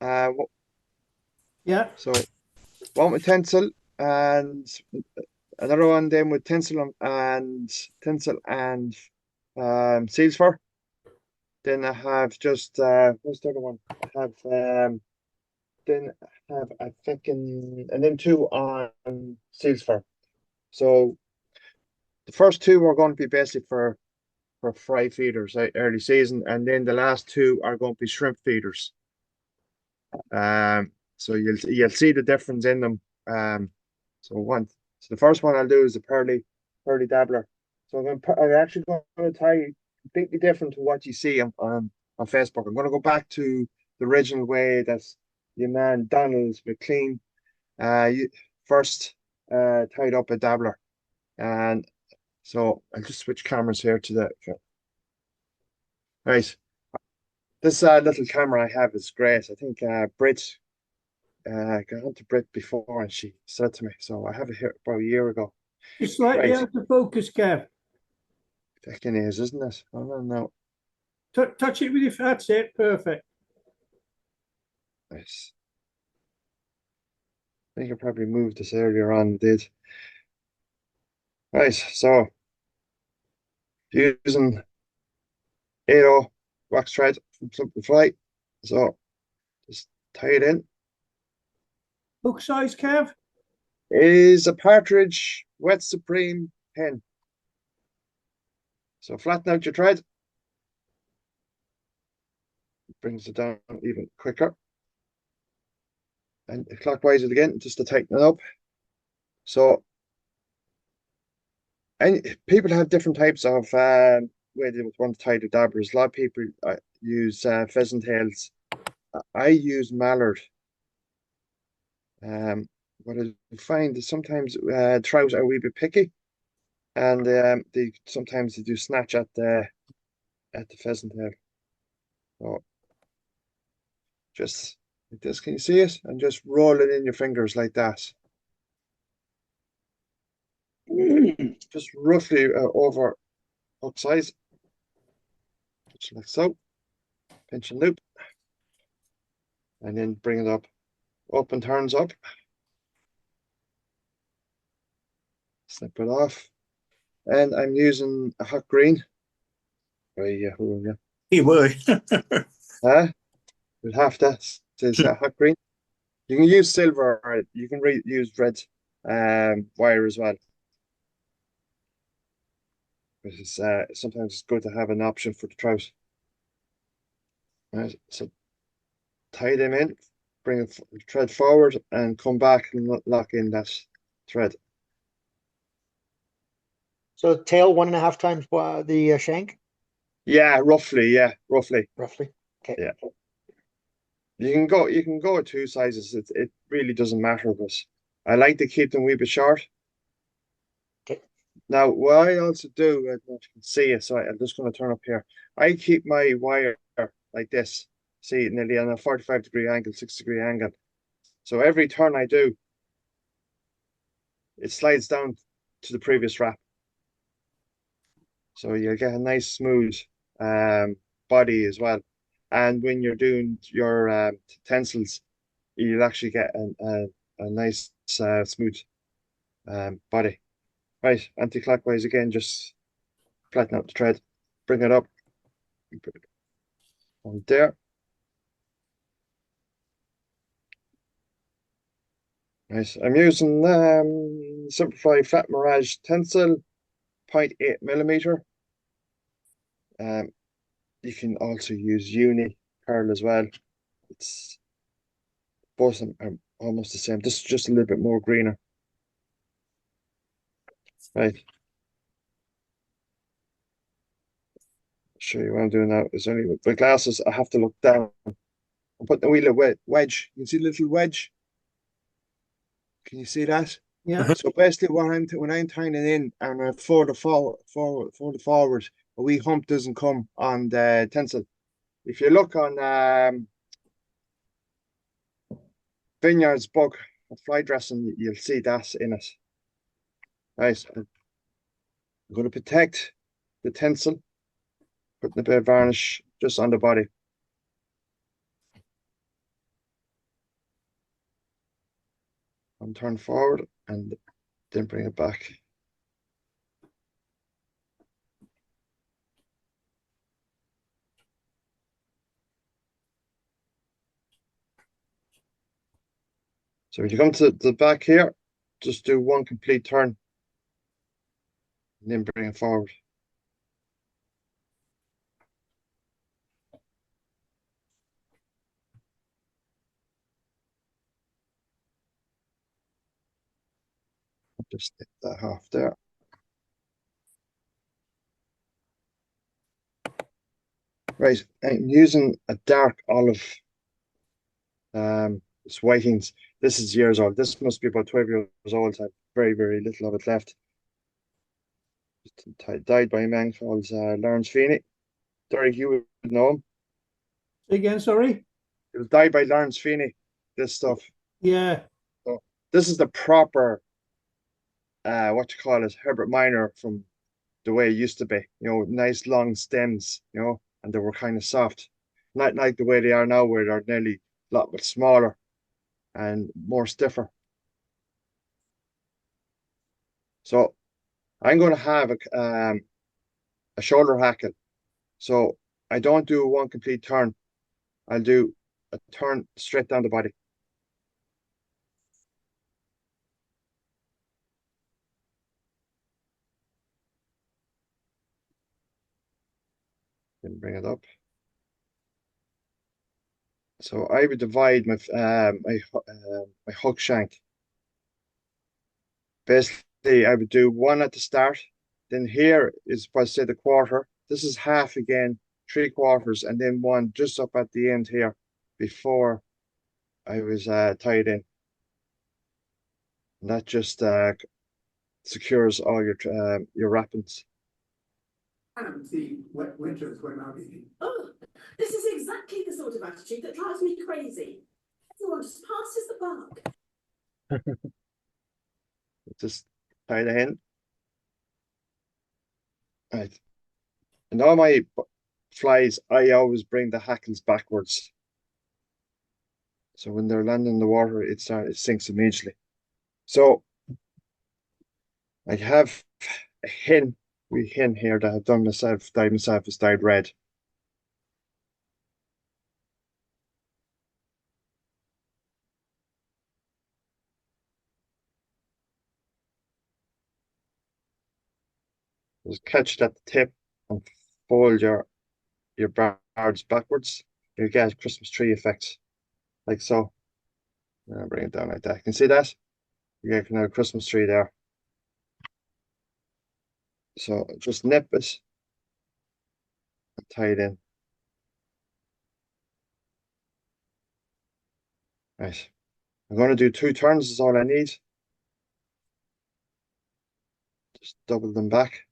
Yeah. So one with tinsel and another one then with tinsel and seals fur. Then I have just what's the other one? I have then I have I think and then two on seals fur. So the first two are going to be basically for fry feeders early season, and then the last two are going to be shrimp feeders. So you'll see the difference in them. So one, so the first one I'll do is the Pearly Dabbler. So I'm actually going to tie completely different to what you see on Facebook. I'm going to go back to the original way that your man Donald McLean first tied up a dabbler, and so I'll just switch cameras here to the right. This little camera I have is great. I think Brit got onto Brit before and she said to me, so I have it here about a year ago. It's slightly Right, out of focus, Kev. fucking is, isn't it? Oh no, no. Touch it with your, that's it. Perfect. Nice. I think I probably moved this earlier on, did. Right, so using 8 wax thread from Simplify. So just tie it in. Hook size, Kev. Is a partridge wet supreme pin. So flatten out your thread, brings it down even quicker. And clockwise it again, just to tighten it up. So and people have different types of way they want to tie the dabblers. A lot of people use pheasant tails. I use mallard. Um, what I find is sometimes trout are a wee bit picky, and they sometimes they do snatch at the pheasant tail. So just like this, can you see it? And just roll it in your fingers like that. Just roughly over hook size, just like so. Pinch and loop, and then bring it up and turns up. Snip it off. And I'm using a hot green. Right, yeah, hold on, yeah. You were. We'll have to. It's a hot green. You can use silver or you can use red wire as well. But sometimes it's good to have an option for the trout. Right, so tie them in, bring the thread forward and come back and lock in that thread. So tail 1.5 times the shank, Yeah, roughly. Yeah, roughly. roughly. Okay. Yeah. You can go with two sizes. It really doesn't matter, but I like to keep them a wee bit short. Okay. Now, what I also do, I don't know if you can see it, so I'm just going to turn up here. I keep my wire like this, see, nearly on a 45-degree angle, 6-degree angle. So every turn I do, it slides down to the previous wrap. So you get a nice smooth body as well. And when you're doing your tensils, you'll actually get a nice smooth body. Right, anti-clockwise again, just flatten out the thread, bring it up, put it on there. Nice. I'm using Simplify Flat Mirage Tensile, 0.8 millimeter. Um, you can also use Uni Pearl as well. It's both of them are almost the same. This is just a little bit more greener. Right. Show you what I'm doing now. It's only with my glasses. I have to look down. I'm putting a wee little wedge. You can see the little wedge. Can you see that? Yeah. So basically, when I'm tying it in and I forward, a wee hump doesn't come on the tensile. If you look on Vineyard's book of fly dressing, you'll see that in it. Right, I'm going to protect the tensile, putting a bit of varnish just on the body. One turn forward and then bring it back. So when you come to the back here, just do one complete turn and then bring it forward. Just hit that half there. Right, and using a dark olive, it's whitings. This is years old. This must be about 12 years old. I have very, very little of it left. Died by a man called Lawrence Feeney. Derek, you would know him. Say again, sorry. It was died by Lawrence Feeney, this stuff. Yeah. So this is the proper, what you call it, Herbert Minor from the way it used to be. You know, nice long stems, you know, and they were kind of soft. Not like the way they are now, where they're nearly a lot bit smaller and more stiffer. So I'm going to have a shoulder hackle. So I don't do one complete turn. I'll do a turn straight down the body. Then bring it up. So I would divide my hook shank. Basically, I would do one at the start. Then here is, I say, the quarter. This is half again, 3/4, and then one just up at the end here before I was tied in. And that just secures all your wrappings. And the wet winters when I'm eating. Oh, this is exactly the sort of attitude that drives me crazy. Everyone just passes the buck. Just tie the in. Right. And all my flies, I always bring the hackles backwards. So when they're landing in the water, it sinks immediately. So I have a wee hen here that I've done myself, dyed myself, is dyed red. Just catch it at the tip and fold your bards backwards. You get a Christmas tree effect, like so. And I'll bring it down like that. You can see that? You get another Christmas tree there. So just nip it and tie it in. Right. I'm going to do 2 turns is all I need. Just double them back.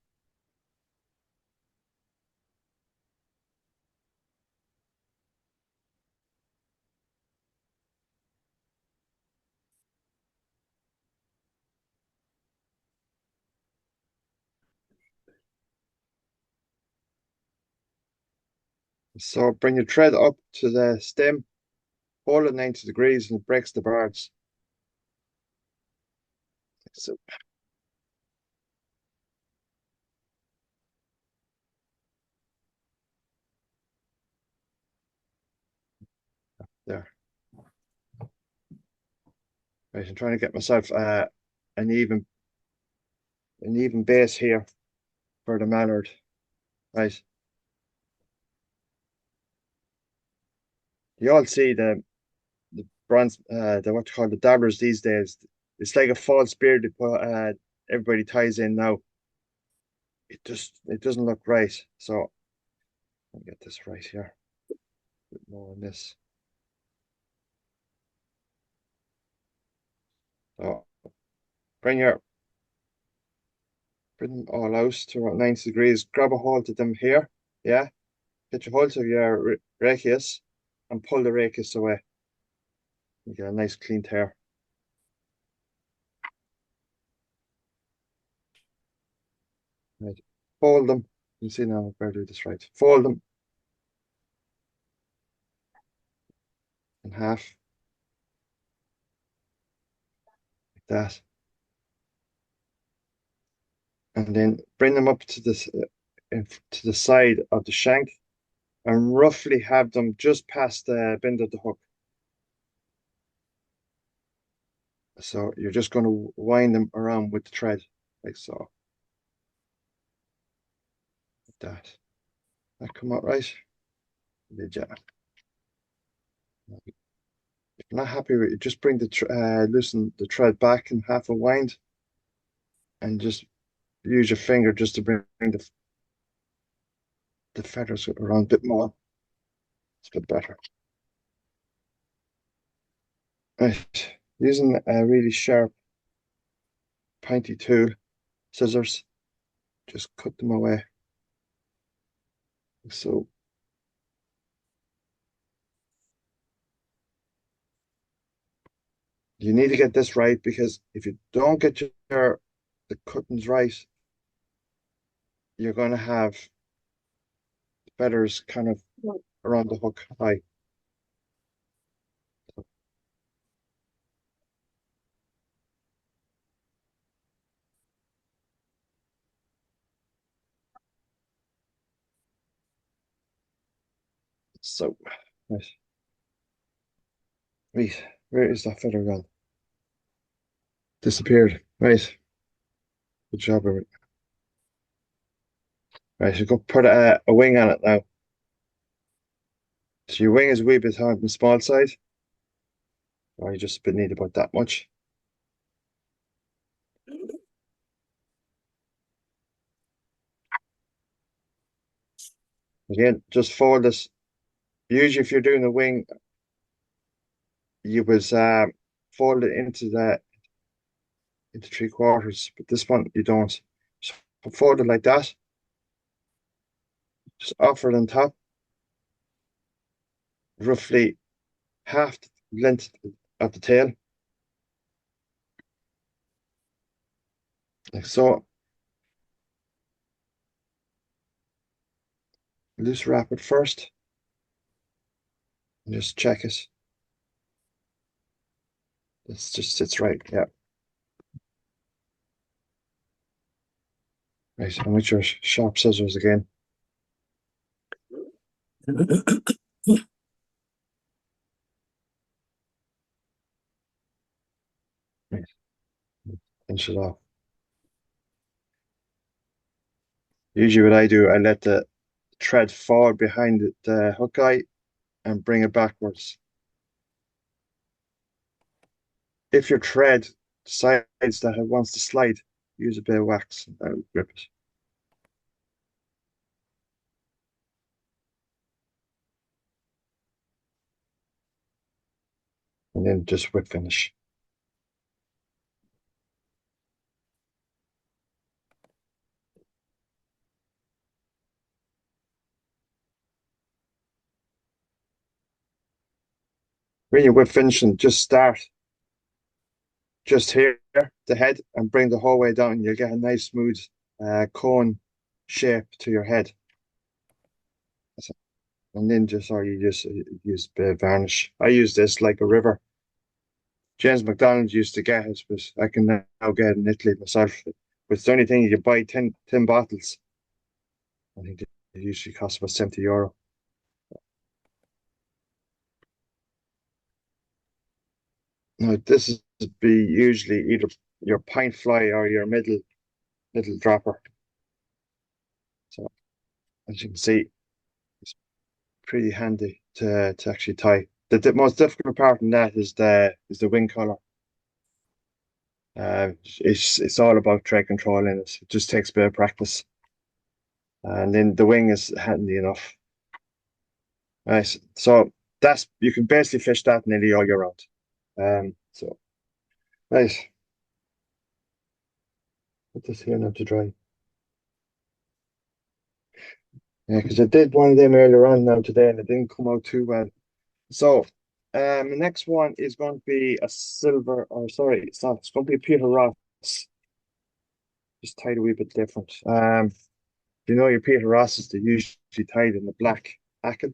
So bring your thread up to the stem, hold it 90 degrees, and it breaks the bards. So there. Right, I'm trying to get myself an even base here for the mallard. Right. You all see the bronze the what you call the dabblers these days. It's like a false beard they put everybody ties in now. It doesn't look right. So let me get this right here. A bit more on this. So bring them all out to about 90 degrees. Grab a hold of them here. Yeah. Get your hold of your rachius and pull the rachius away. You get a nice clean tear. Right. Fold them. You can see now I better do this right. Fold them in half. that. And then bring them up to this to the side of the shank and roughly have them just past the bend of the hook. So you're just going to wind them around with the thread, like so. Like that. That come out right? Did ya? If you're not happy with it, just bring the loosen the thread back in half a wind, and just use your finger just to bring the feathers around a bit more. It's a bit better. Right, using a really sharp, pointy tool, scissors, just cut them away. So you need to get this right, because if you don't get the cuttings right, you're going to have feathers kind of around the hook high. So, right. Right, where is that feather gone? Disappeared. Right. Good job, Eric. Right, so go put a wing on it now. So your wing is a wee bit on the small side. Or you just need about that much. Again, just fold this. Usually if you're doing the wing, you would fold it into 3/4, but this one you don't. So fold it like that. Just offer it on top. Roughly half the length of the tail. Like so. Loose wrap it first. And just check it. This just sits right, yeah. Right, and with your sharp scissors again. Right. Finish it off. Usually what I do, I let the thread fall behind the hook eye and bring it backwards. If your thread decides that it wants to slide, use a bit of wax and that'll grip it. And then just whip finish. When you whip finishing, just start just here, the head, and bring the whole way down. You'll get a nice smooth cone shape to your head. And then you just use a bit of varnish. I use this like a river. James McDonald used to get it, but I can now get it in Italy myself. But it's the only thing you buy 10 bottles. I think they usually cost about €70. Now this is be usually either your pint fly or your middle dropper. So as you can see, it's pretty handy to actually tie. The most difficult part in that is the wing color. It's all about thread control in it. It just takes a bit of practice. And then the wing is handy enough. Right, so you can basically fish that nearly all year round. So right. Put this here now to dry. Yeah, because I did one of them earlier on now today and it didn't come out too well. So the next one is going to be a silver, or sorry, it's not, it's going to be a Peter Ross. Just tied a wee bit different. You know your Peter Rosses, they're usually tied in the black hackle.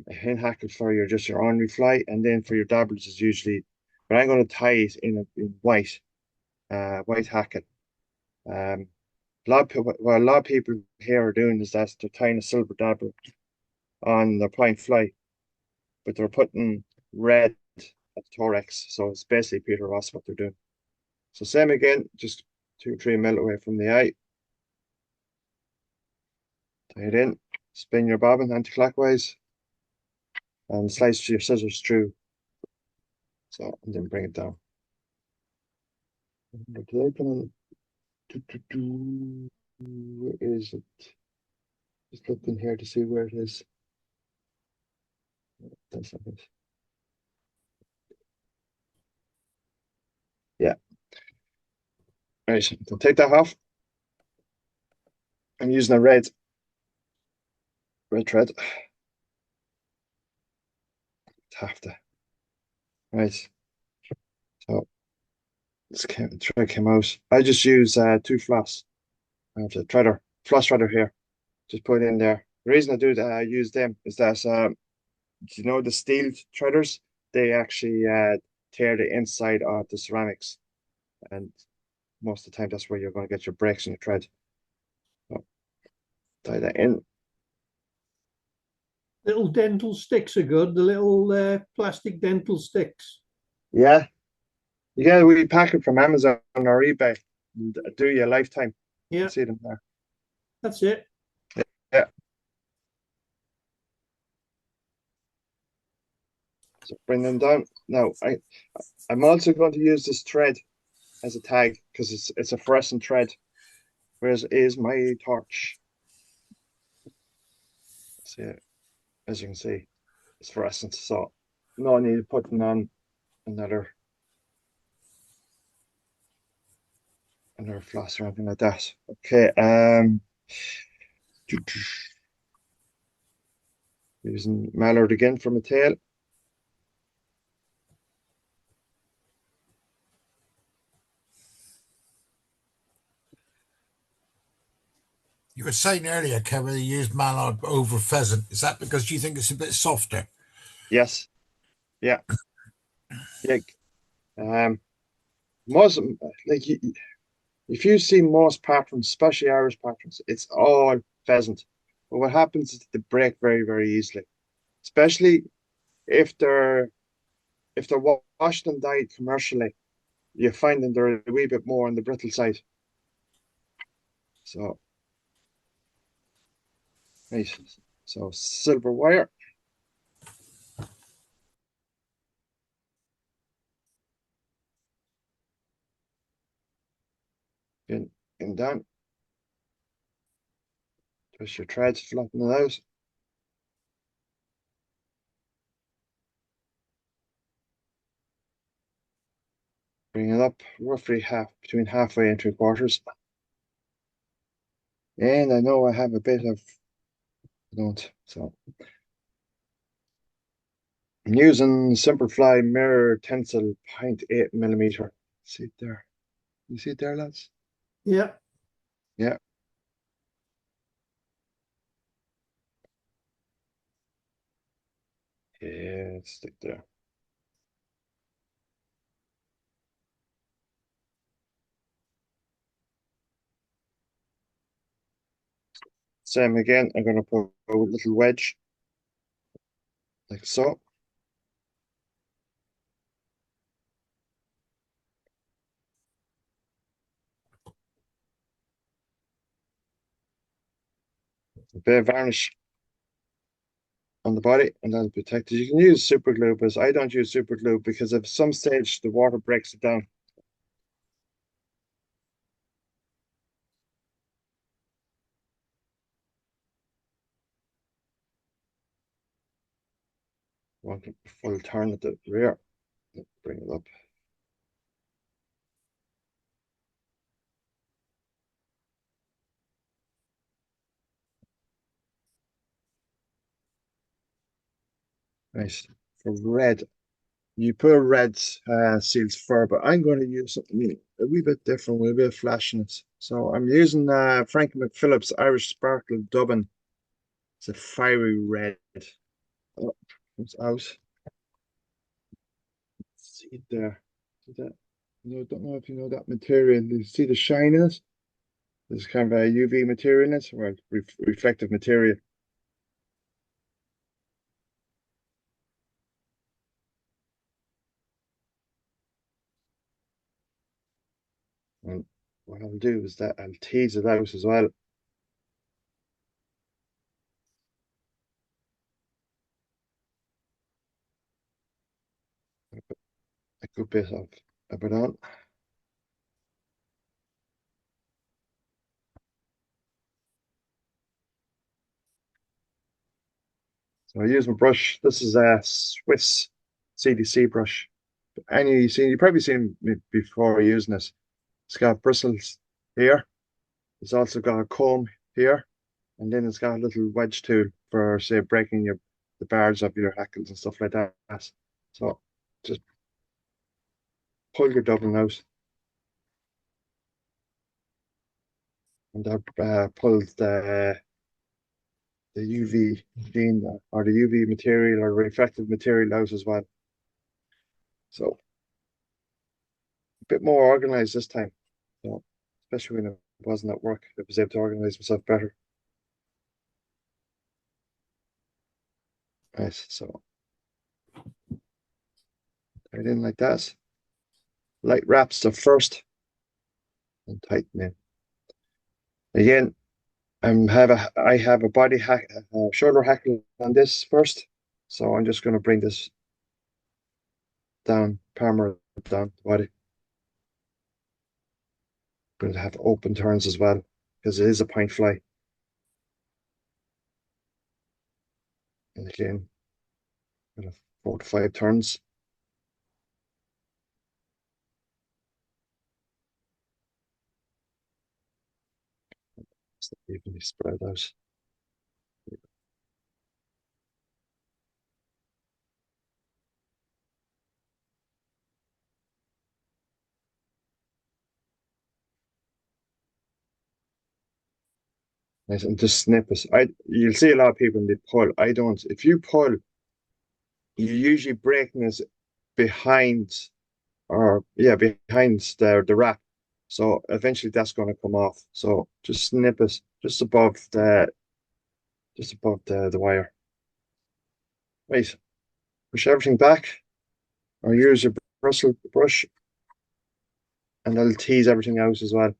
A hen hackle for your just your ornery fly, and then for your dabblers is usually but I'm going to tie it in white, white hackett. What a lot of people here are doing is that they're tying a silver dabbler on their point fly, but they're putting red at the thorax. So it's basically Peter Ross what they're doing. So same again, just 2-3 mil away from the eye. Tie it in, spin your bobbin anti-clockwise, and slice your scissors through. So, and then bring it down. Where is it? Just looking here to see where it is. That's not it. Yeah. Right, so take that off. I'm using a red thread. Have to. Right. So this thread came out. I just use 2 floss. I have a floss threader here. Just put it in there. The reason I do that, I use them is that you know the steel threaders, they actually tear the inside of the ceramics, and most of the time that's where you're going to get your breaks in the thread. So, tie that in. Little dental sticks are good. The little plastic dental sticks. Yeah, you get a wee packet from Amazon or eBay. And do you a lifetime? Yeah, You see them there. that's it. Yeah. So bring them down. Now I'm also going to use this thread as a tag because it's a fluorescent thread. Whereas is my torch. See it, as you can see, it's fluorescent. So no need of putting on another floss or anything like that. Okay, using mallard again for my tail. You were saying earlier, Kevin, you used mallard over pheasant. Is that because you think it's a bit softer? Yes, yeah, yeah. Most like if you see most patterns, especially Irish patterns, it's all pheasant. But what happens is they break very, very easily, especially if they're washed and dyed commercially. You find them they're a wee bit more on the brittle side. So, right. So silver wire. In down. Twist your threads, flatten it out. Bring it up roughly between halfway and 3/4. And I know I have a bit of, I don't, so I'm using Simplify mirror tensile 0.8 millimeter. See it there? You see it there, lads? Yeah. Yeah. Yeah, stick there. Same again, I'm going to put a little wedge, like so. A bit of varnish on the body, and that'll protect it. You can use super glue, but I don't use super glue because at some stage the water breaks it down. Want a full turn at the rear. Bring it up. Nice. For red, you put a red seals fur, but I'm going to use something a wee bit different with a bit of flashiness. So I'm using Frankie McPhillips Irish Sparkle Dubbin. It's a fiery red. Oh, comes out. See it there. See that? No, don't know if you know that material. You see the shine in it? There's kind of a UV material in it, or reflective material. And what I'll do is that I'll tease it out as well. A good bit of it on. So I use my brush. This is a Swiss CDC brush. And you've probably seen me before using it. It's got bristles here. It's also got a comb here, and then it's got a little wedge tool for, say, breaking the bars of your hackles and stuff like that. So just pull your doubling out, and that pulls the UV gene or the UV material or reflective material out as well. So a bit more organized this time. So especially when it wasn't at work, I was able to organize myself better. Right, so tight in like that. Light wraps the first and tighten in. Again, I have a body hack, shoulder hackle on this first. So I'm just going to bring this down, palmer down the body. Going to have open turns as well because it is a pint fly. And again, 4 to 5 turns. Just evenly spread out. Nice, and just snip it. You'll see a lot of people when they pull. I don't. If you pull, you're usually breaking it behind, or yeah, behind the wrap. So eventually that's going to come off. So just snip it just above the wire. Right. Push everything back, or use your brush, and that'll tease everything out as well.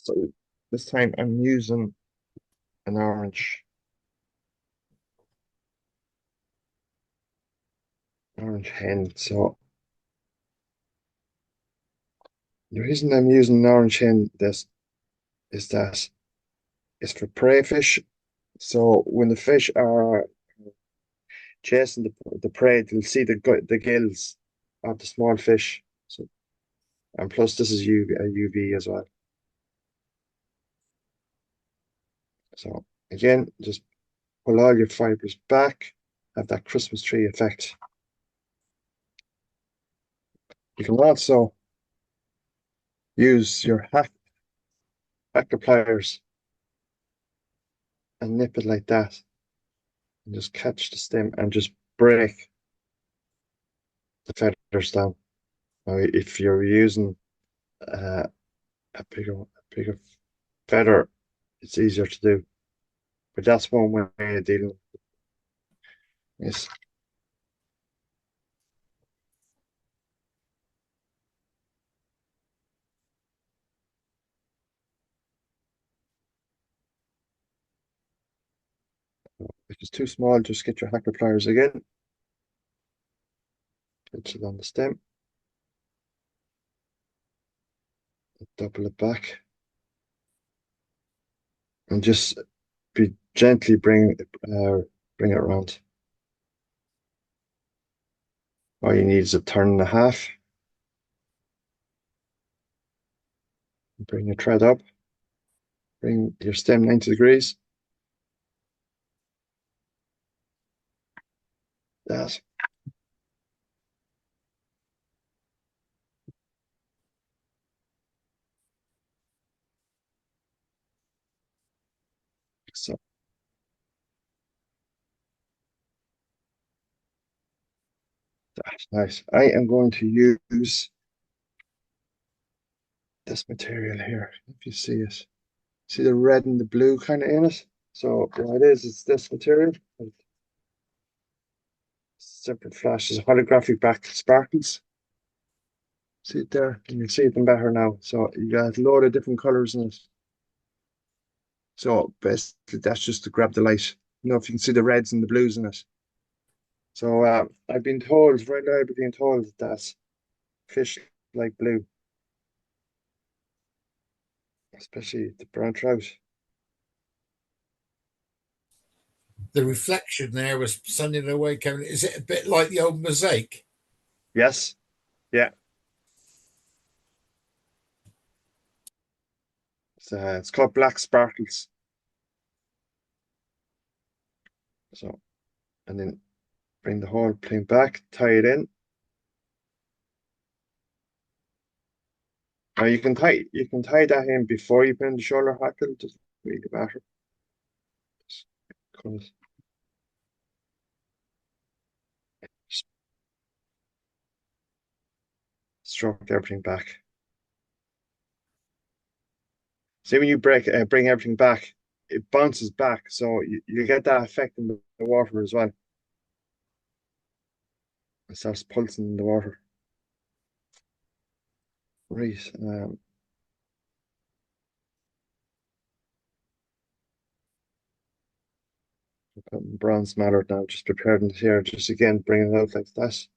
So this time I'm using an orange hen. So the reason I'm using an orange hen is that it's for prey fish. So when the fish are chasing the prey, they'll see the gills of the small fish. So, and plus this is UV as well. So again, just pull all your fibers back, have that Christmas tree effect. You can also use your hacker pliers and nip it like that, and just catch the stem and just break the feathers down. Now, if you're using a bigger feather, it's easier to do. But that's one way of dealing with it. Yes. If it's too small, just get your hacker pliers again. Pinch it on the stem. Double it back. And just gently bring it around. All you need is a turn and a half. Bring your thread up. Bring your stem 90 degrees. That. So That's nice. I am going to use this material here. If you see it, see the red and the blue kind of in it. So what it is, it's this material. Separate flashes, holographic back sparkles. See it there? You can see them better now. So you got a load of different colors in it. So basically that's just to grab the light. You know, if you can see the reds and the blues in it. So I've been told, right now I've been told that fish like blue, especially the brown trout. The reflection there was sending it away, Kevin. Is it a bit like the old mosaic? Yes, yeah. It's called black sparkles. So, and then bring the whole plane back, tie it in. Now you can tie that in before you put in the shoulder hackle. Doesn't really matter. Just stroke everything back. See, when you bring everything back, it bounces back, so you get that effect in the water as well. It starts pulsing in the water. Right. Putting bronze mallard now, just prepared it here, just again bringing it out like that.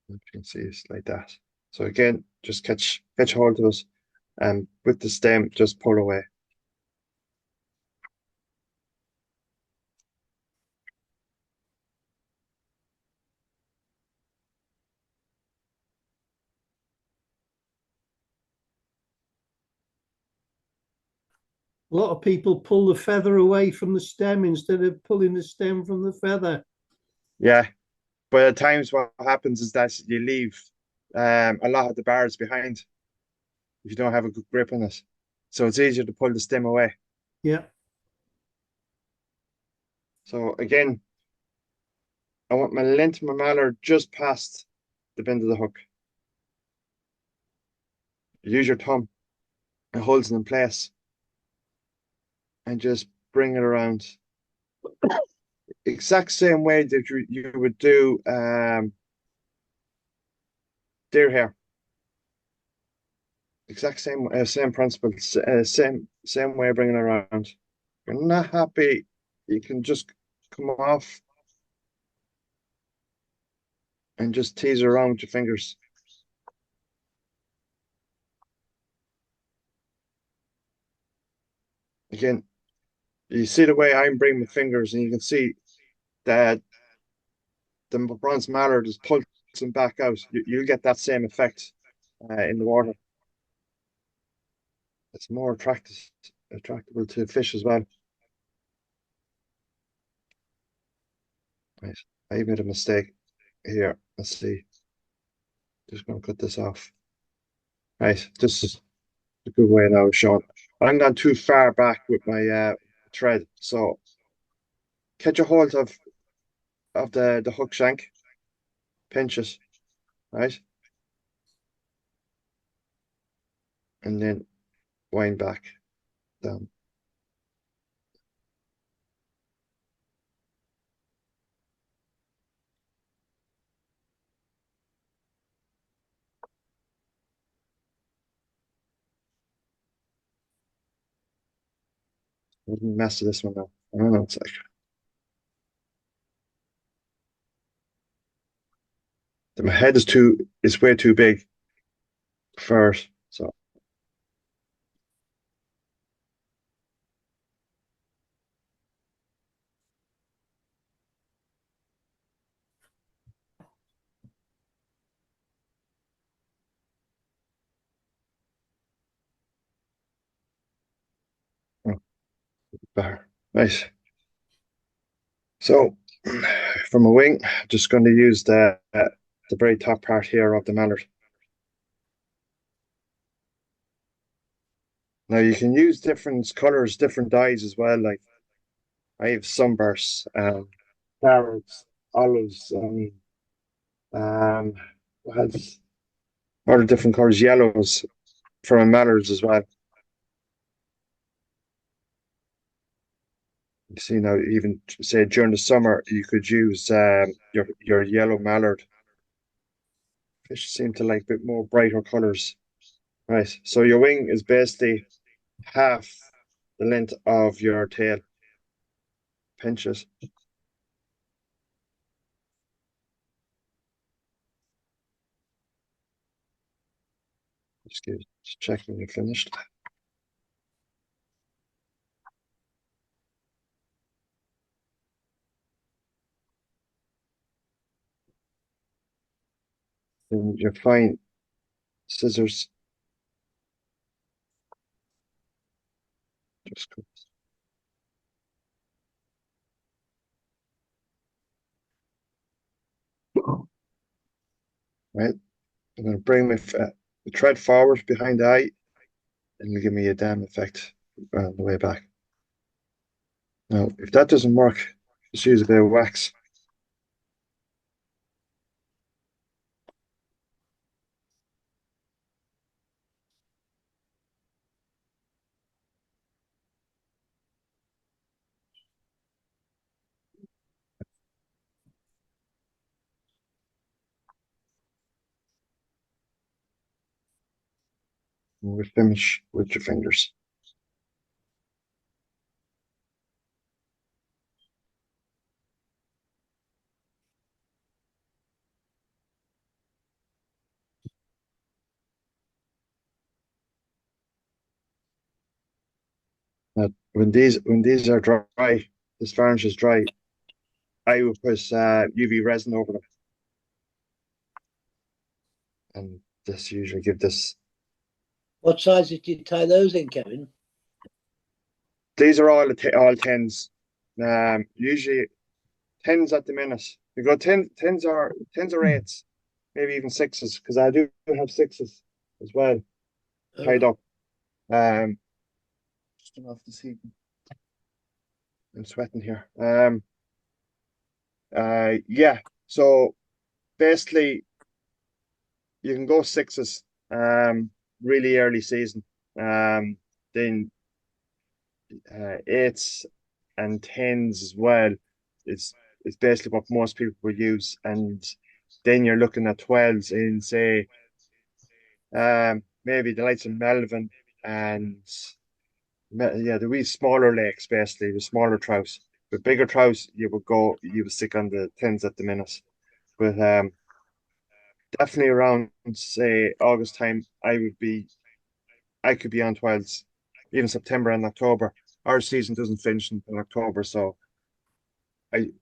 You can see it's like that. So again, just catch hold of it, and with the stem, just pull away. A lot of people pull the feather away from the stem instead of pulling the stem from the feather. Yeah, but at times what happens is that you leave a lot of the bars behind if you don't have a good grip on it. So it's easier to pull the stem away. Yeah. So again, I want my length of my mallard just past the bend of the hook. Use your thumb and holds it in place. And just bring it around. Exact same way that you would do deer hair. Exact same principle, same way of bringing it around. If you're not happy, you can just come off and just tease around with your fingers. Again, you see the way I'm bringing my fingers, and you can see that the bronze mallard is pulsing back out. You'll get that same effect in the water. It's more attractable to fish as well. Right, I made a mistake here. Let's see. Just gonna cut this off. Right, this is a good way now, Sean. I'm gone too far back with my thread, so catch a hold of the hook shank, pinch it, right, and then wind back down. I didn't mess with this one now. I don't know. It's like my head is way too big for it. So oh, better. Nice. So from a wing, just going to use the very top part here of the mallard. Now you can use different colors, different dyes as well. Like I have sunbursts, carrots, olives, um, what else? Other different colors, yellows from mallards as well. You see now, even say during the summer, you could use your yellow mallard. Fish seem to like a bit more brighter colors. Right. So your wing is basically half the length of your tail. Pinch it. Just check when you're finished. Then you find scissors. Just go. Right. I'm going to bring my the thread forward behind the eye, and it'll give me a dam effect on the way back. Now, if that doesn't work, just use a bit of wax. And we'll finish with your fingers. Now, when these are dry, this varnish is dry, I will put UV resin over them, and this usually give this. What size did you tie those in, Kevin? These are all tens. Usually tens at the minute. You go tens or eights, maybe even sixes, because I do have sixes as well tied up. Just enough to see. I'm sweating here. Yeah. So basically, you can go sixes. Really early season. Then eights and tens as well. It's basically what most people will use, and then you're looking at 12s in say maybe the likes of Melvin and yeah, the wee smaller lakes, basically the smaller trouts. With bigger trouts, you would stick on the tens at the minute. But definitely around say August time, I could be on 12s, even September and October. Our season doesn't finish until October, so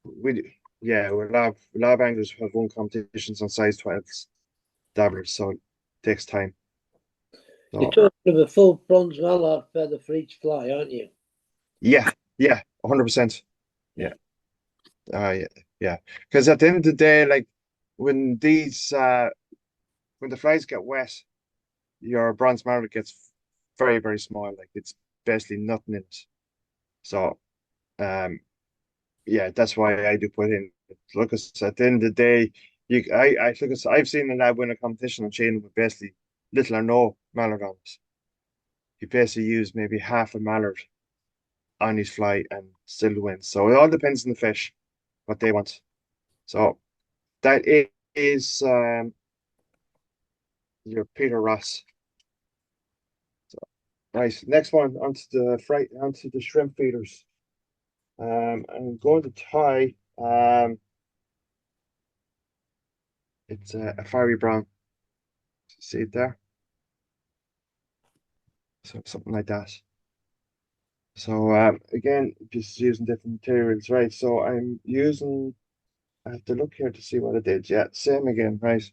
we yeah, we'll have anglers who have won competitions on size 12s dabblers, so it takes time. You're So talking of a full bronze mallard feather for each fly, aren't you? yeah, 100%. Yeah. Yeah. Because at the end of the day, like when when the flies get wet, your bronze mallard gets very, very small. Like it's basically nothing in it. So yeah, that's why I do put in. Look, at the end of the day, I've seen a lad win a competition on chain with basically little or no mallard on it. He basically used maybe half a mallard on his fly and still wins. So it all depends on the fish, what they want. So that is your Peter Ross. So, right, next one onto the shrimp feeders. I'm going to tie it's a fiery brown. See it there? So something like that. So again, just using different materials, right? So I have to look here to see what I did. Yeah, same again, right?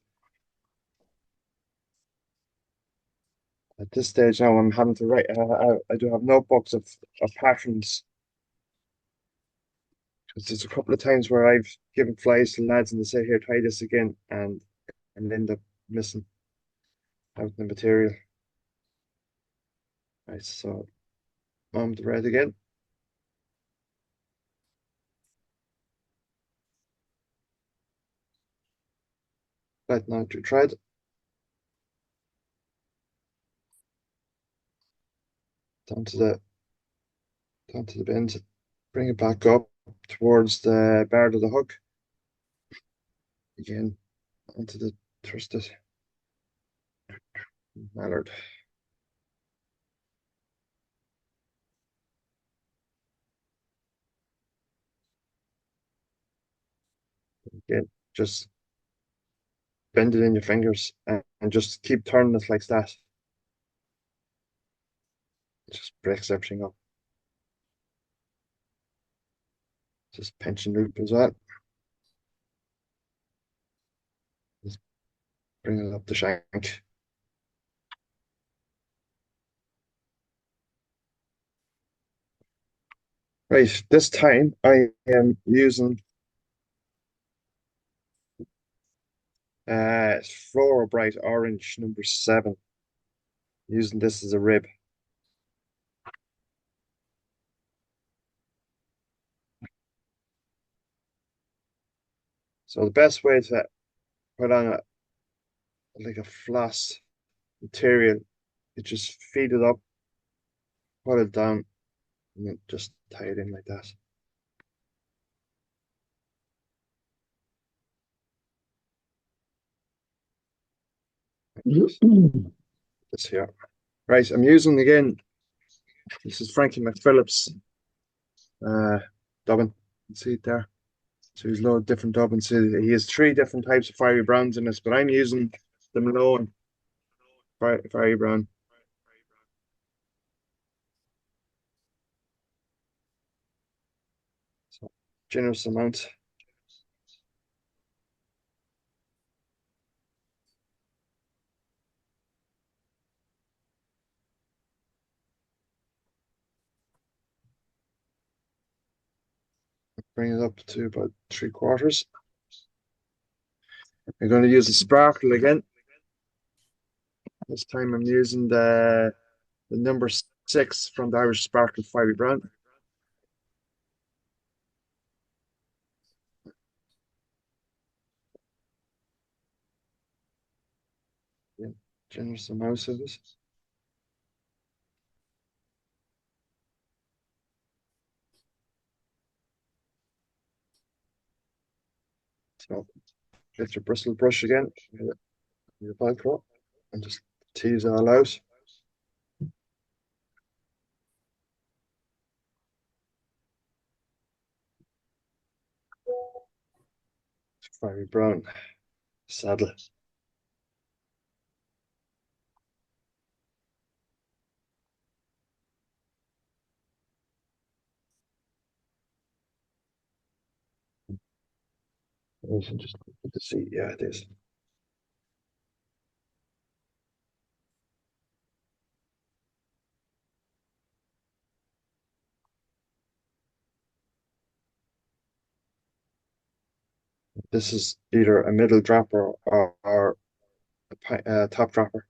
At this stage now, I'm having to write. I do have notebooks of patterns because there's a couple of times where I've given flies to lads and they say, "Here, try this again," and end up missing out the material. Right, so on the red again. Flatten out your thread. Down to the bend. Bring it back up towards the bar of the hook. Again, onto the twisted mallard. Again, just bend it in your fingers and just keep turning it like that. It just breaks everything up. Just pinch and loop as well. Just bring it up the shank. Right, this time I am using Flora Bright Orange number 7. Using this as a rib. So the best way to put on like a floss material, you just feed it up, put it down, and then just tie it in like that. This here. Right, I'm using again, this is Frankie McPhillips dubbin. You see it there. So he's a lot of different dubbins. So he has 3 different types of fiery browns in this, but I'm using the Malone fiery brown. So generous amount. Bring it up to about 3/4. I'm going to use the sparkle again. This time I'm using the number 6 from the Irish Sparkle Fiery Brown. Yeah, generous amount of it. So get your bristle brush again, your Velcro, and just tease it all out. Fiery brown saddle. Just put the seat. Yeah, it is. This is either a middle dropper or a top dropper,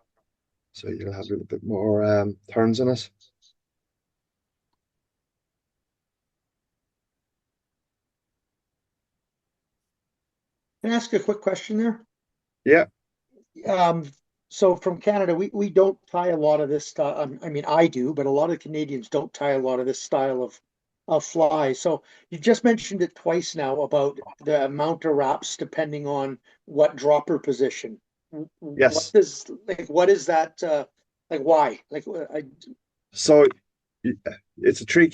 so you'll have a little bit more turns in it. Can I ask a quick question there? Yeah, So from Canada, we don't tie a lot of this style. I mean, I do, but a lot of Canadians don't tie a lot of this style of fly. So you just mentioned it twice now about the amount of wraps depending on what dropper position. yes. What is that like why? So it's a 3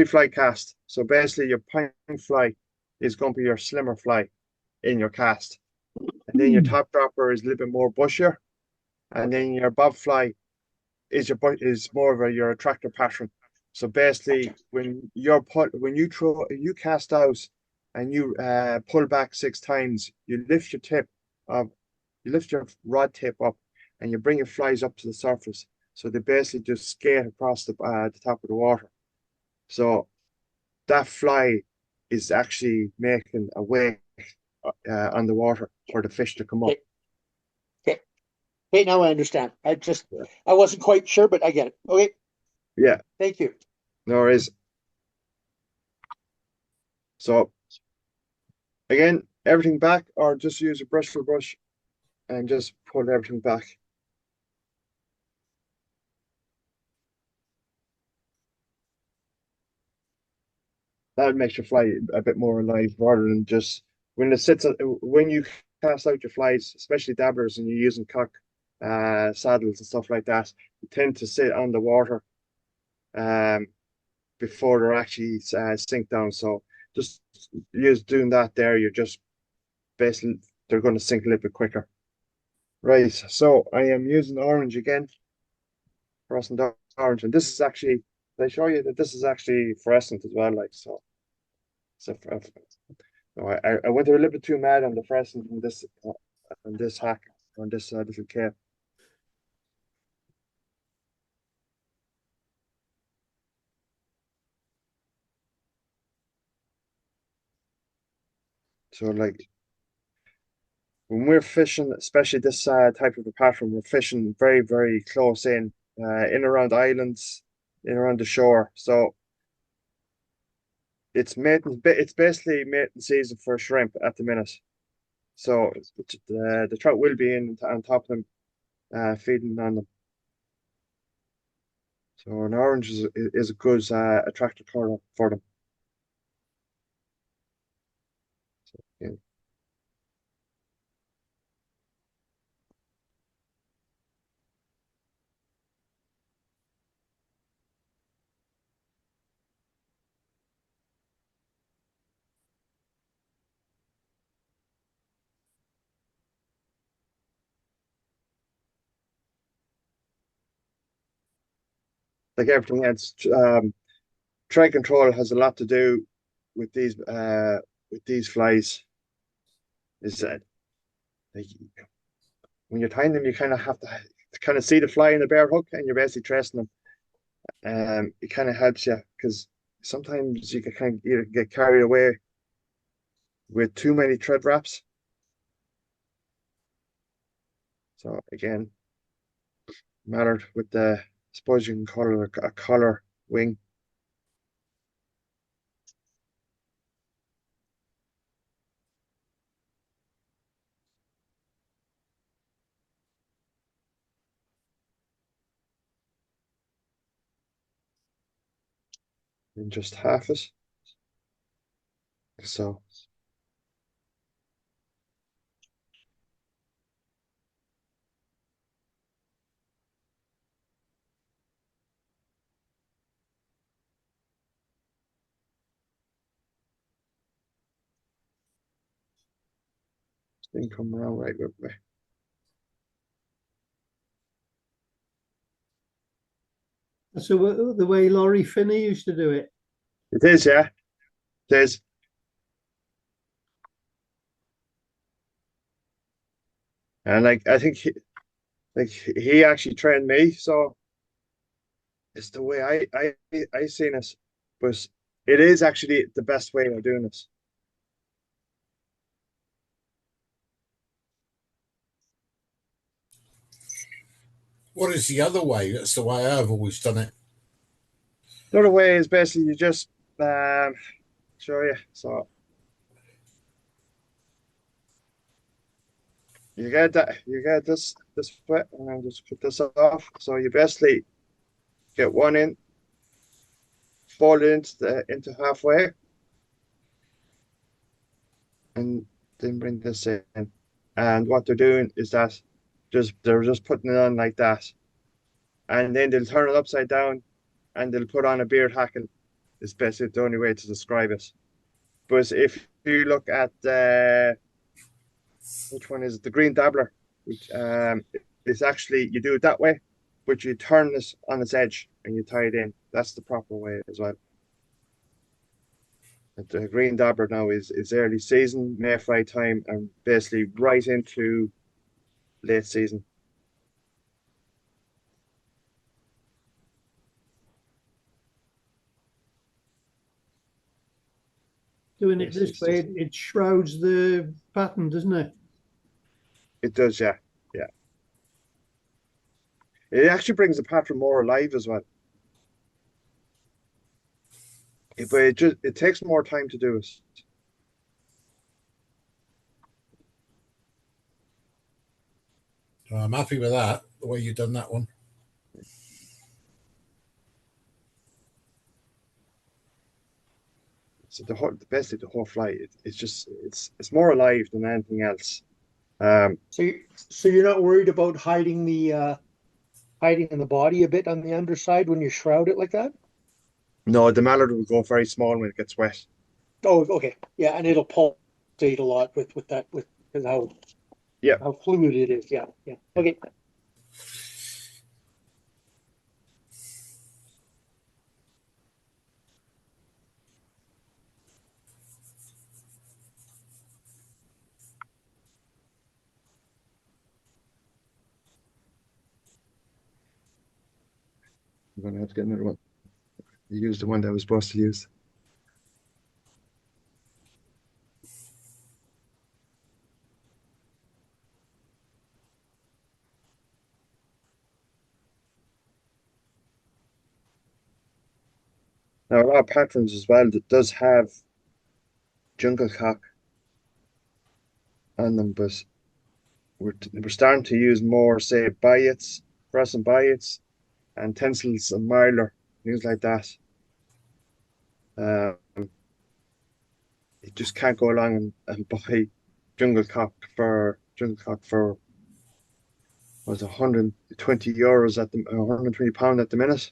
fly cast. So basically your point fly is going to be your slimmer fly in your cast. And then your top dropper is a little bit more bushier. And then your bob fly is more of your attractor pattern. So basically when you cast out and you pull back 6 times, you lift your rod tip up and you bring your flies up to the surface. So they basically just skate across the top of the water. So that fly is actually making a wake on the water for the fish to come up. Okay, now I understand. I wasn't quite sure, but I get it. Okay, Yeah, thank you. no worries. So again, everything back, or just use a brush for brush and just pull everything back. That makes your fly a bit more alive rather than just when it sits. When you cast out your flies, especially dabblers, and you're using cock saddles and stuff like that, they tend to sit on the water um, before they're actually sink down. So just use doing that there, you're just basically they're going to sink a little bit quicker. Right. So I am using orange again, fluorescent orange, and this is actually. They show you that this is actually fluorescent as well, like so. So I went a little bit too mad on the fluorescent on this hack on this little cap. So like when we're fishing, especially this type of a pattern, we're fishing very, very close in around islands, in around the shore. So it's basically mating season for shrimp at the minute. So the trout will be in on top of them, feeding on them. So an orange is a good attractor color for them. So, yeah. Like everything else, tray control has a lot to do with these flies. Is that like when you're tying them, you kind of have to kind of see the fly in the bare hook, and you're basically tracing them. It kind of helps you because sometimes you can kind of either get carried away with too many thread wraps. So again, mattered with the, I suppose you can call it a collar wing. In just half it. So didn't come around right with me. That's the way Laurie Finney used to do it. It is, yeah. It is. And like I think he actually trained me, so it's the way I seen it. But it is actually the best way of doing this. What is the other way? That's the way I've always done it. The other way is basically you just show you. So you get this wet, and then just cut this off. So you basically get one in, fold it into halfway, and then bring this in. And what they're doing is that they're just putting it on like that, and then they'll turn it upside down, and they'll put on a beard hackle. Is basically the only way to describe it. But if you look at which one is it? The green dabbler, which is actually you do it that way, but you turn this on its edge and you tie it in. That's the proper way as well. The green dabbler now is early season, mayfly time, and basically right into late season. Doing it this way, it shrouds the pattern, doesn't it? It does, yeah, yeah. It actually brings the pattern more alive as well. But it takes more time to do it. I'm happy with that, the way you've done that one. So the best of the whole fly, it's just it's more alive than anything else. So you're not worried about hiding in the body a bit on the underside when you shroud it like that? No, the mallard will go very small when it gets wet. Oh, okay. Yeah, and it'll pulsate a lot with that with because Yeah. how fluid it is. Yeah, yeah. Okay. I'm gonna have to get another one. You used the one that I was supposed to use. Now a lot of patterns as well that does have jungle cock on them, but we're starting to use more, say, biots, fluorescent biots, and tinsels and mylar, things like that. You just can't go along and buy jungle cock for was €120 at the £120 at the minute.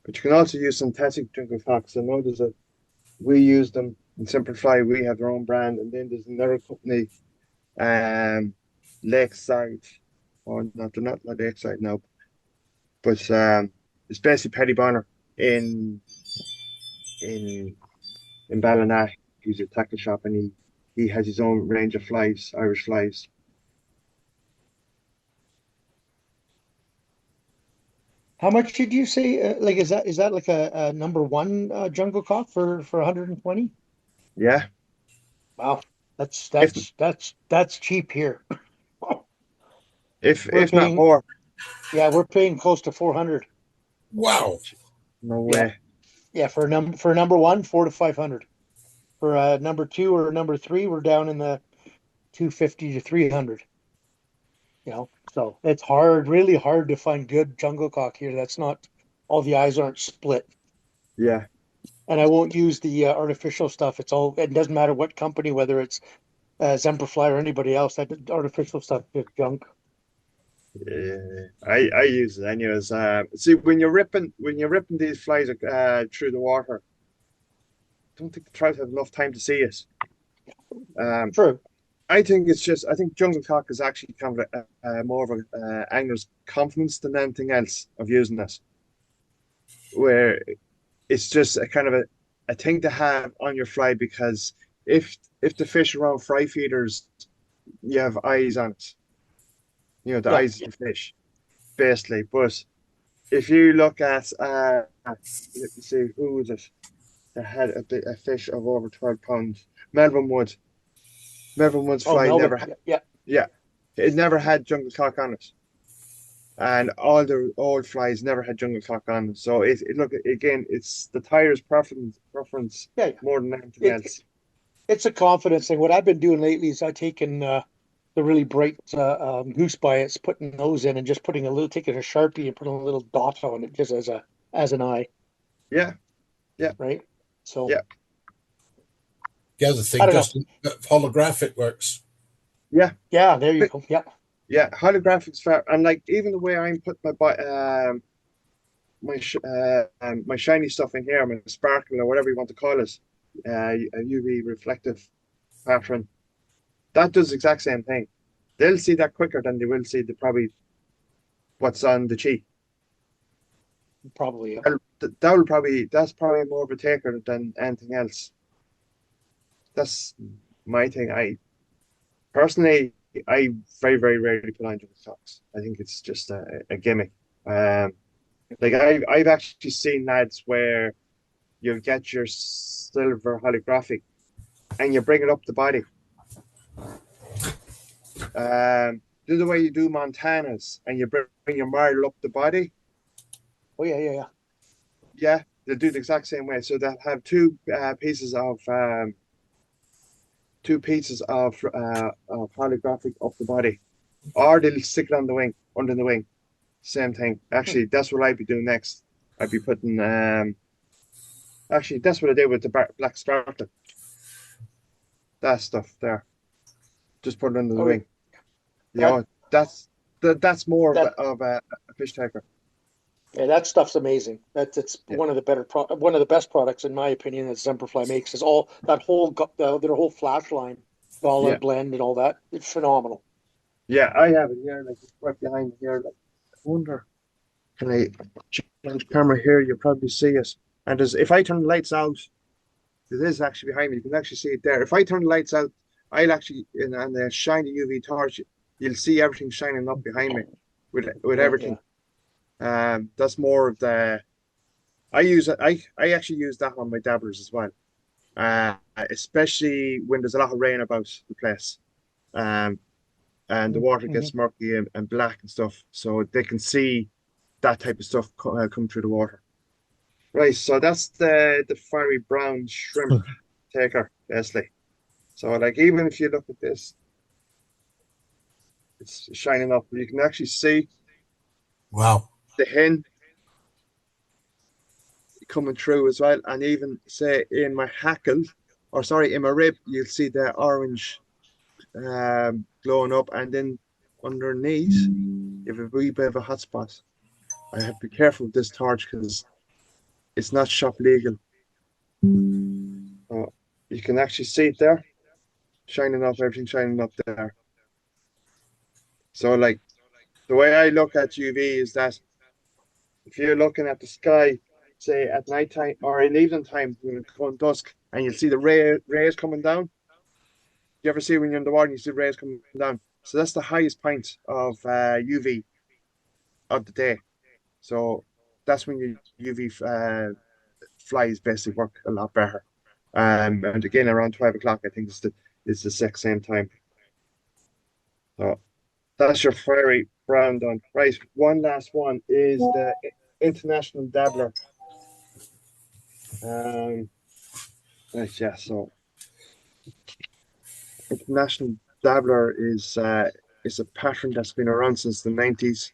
But you can also use synthetic jungle cocks. I know we use them in Simplify. We have their own brand, and then there's another company, Lakeside, or not, they're not Lakeside now, but it's basically Petty Bonner in Ballina. He's a tackle shop, and he has his own range of flies, Irish flies. How much did you say? Like, is that like a number one jungle cock for 120? Yeah, Wow, if that's cheap here. We're if not paying, more. yeah, we're paying close to 400. Wow. No Yeah. way. Yeah, for number one, 400 to 500. For number two or number three, we're down in the 250 to 300. So it's really hard to find good jungle cock here. That's not all the eyes aren't split. Yeah. And I won't use the artificial stuff. It doesn't matter what company, whether it's Zemperfly or anybody else. That artificial stuff is junk. I use it anyways. See, when you're ripping these flies through the water, I don't think the trout have enough time to see it. True. I think jungle cock is actually kind of more of a angler's confidence than anything else of using this, where it's just a kind of a thing to have on your fly, because if the fish are around fry feeders, you have eyes on it. The Yeah. eyes of the fish, basically. But if you look at, let me see, who was it that had a fish of over 12 pounds? Melvin Wood. Melvin Wood's Oh, fly Melvin. never had, Yeah. it never had jungle cock on it. And all the old flies never had jungle cock on them. So look, again, it's the tyre's preference Yeah. more than anything else. It's a confidence thing. What I've been doing lately is I've taken the really bright goose biots, putting those in, and just taking a Sharpie and putting a little dot on it just as an eye. Yeah. Right. So Yeah. The other I thing, don't know. just holographic works. Yeah. Yeah, there you go. Yeah. Yeah, holographics fair, and like even the way I'm putting my shiny stuff in here, my sparkle or whatever you want to call it, a UV reflective pattern, that does the exact same thing. They'll see that quicker than they will see probably what's on the cheek. Probably. Yeah. That's probably more of a taker than anything else. That's my thing. I very, very rarely put on jungle socks. I think it's just a gimmick. Like I've actually seen lads where you get your silver holographic and you bring it up the body. Do the way you do Montanas and you bring your marl up the body. Oh yeah. Yeah, they do the exact same way. So they'll have two pieces of holographic up the body, or they'll stick it on the wing, under the wing. Same thing. Actually, that's what I'd be doing next. I'd be putting actually that's what I did with the black sparkler. That stuff there. Just put it under the Oh, wing. You that know, that's more that of a fish taker. yeah, that stuff's amazing. It's Yeah. one of the one of the best products in my opinion that Semperfly makes is all that whole their whole flash line, Yeah. Gala blend and all that. It's phenomenal. Yeah, I have it here, like it's right behind me here. Like, I wonder, can I change the camera here? You'll probably see it. And if I turn the lights out, it is actually behind me. You can actually see it there. If I turn the lights out, I'll actually and the shiny UV torch, you'll see everything shining up behind me with Yeah, everything. That's more of the I use it. I actually use that on my dabblers as well. Especially when there's a lot of rain about the place. And the water gets murky and black and stuff, so they can see that type of stuff come through the water. Right, so that's the fiery brown shrimp taker, basically. So like even if you look at this, it's shining up. You can actually see Wow. the hen coming through as well, and even say in my hackle, or sorry, in my rib, you'll see the orange glowing up, and then underneath you have a wee bit of a hot spot. I have to be careful with this torch because it's not shop legal. You can actually see it there, shining up, everything shining up there. So like the way I look at UV is that if you're looking at the sky, say at night time or in evening time when it's going dusk, and you see the rays coming down. You ever see when you're in the water and you see rays coming down? So that's the highest point of UV of the day. So that's when your UV flies basically work a lot better. And again around 12 o'clock, I think is the same time. So that's your fiery brown done. Right, one last one is the International Dabbler. Right, yeah. So International Dabbler is a pattern that's been around since the 90s.